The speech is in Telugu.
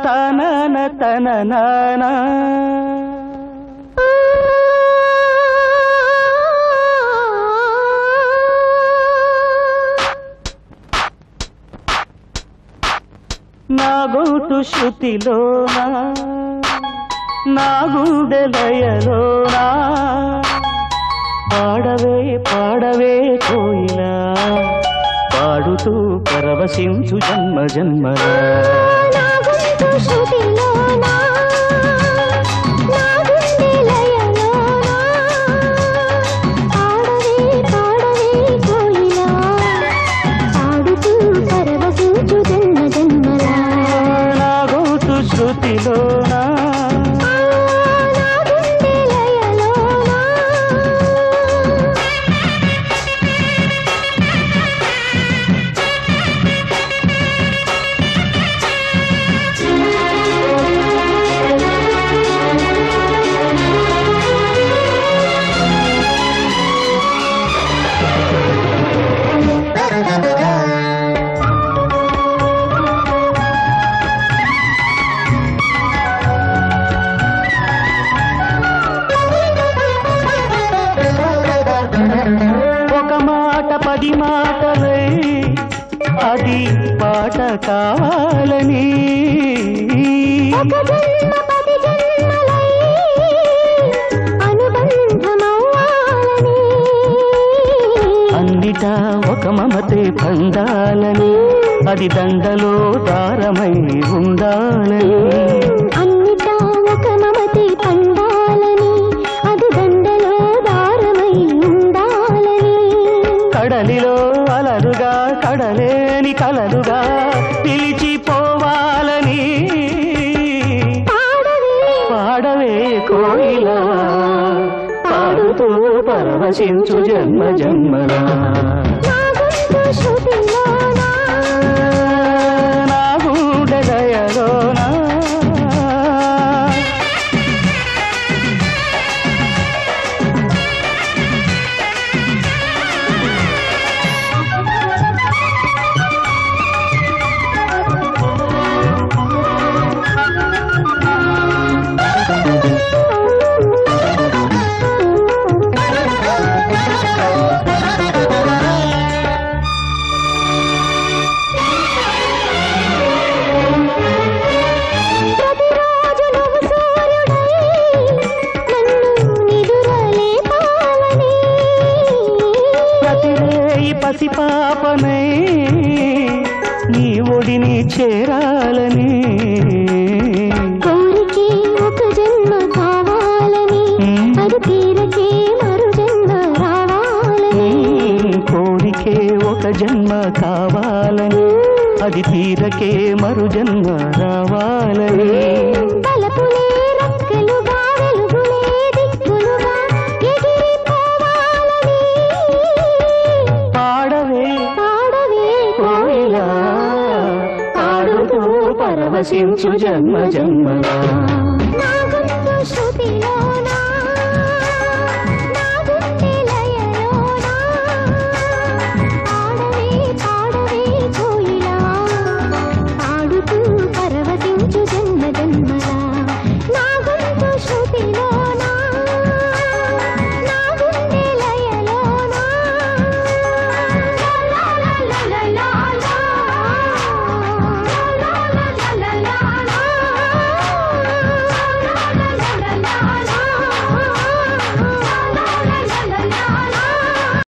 తనన తనన నా గొంతు శృతిలోనా నా గుండె లయలోనా పాడవే పాడవే కోయిలా పాడుతూ పరవశించు జన్మ జన్మలా శృతిలోనా ఒక మాట పది మాటలై అది పాట కావాలని అన్నిటా ఒక మమతే పండాలని అది దండలో దారమై ఉండాలని అన్నిటా ఒక మమతే పండాలని అది దండలో దారమై ఉండాలని కడలిలో అలలుగా కడలేని కలలుగా పిలిచిపోవాలని పాడవే కోయిలా పాడుతూ పరవశించు జన్మ జన్మలా నా గుండె దయలోనా పసిపాపనై నీ ఒడిని చేరాలని కోరికే ఒక జన్మ కావాలని అది తీరకే మరు జన్మ రావాలని కోరికే ఒక జన్మ కావాలని అది తీరకే మరు జన్మ రావాలని తలపులే రక్కలుగా వెలుగులే దిక్కులుగా ఎగిరిపోవాలని పాడవే కోయిలా పాడుతూ పరవశించు జన్మ జన్మలా నా గొంతు శృతి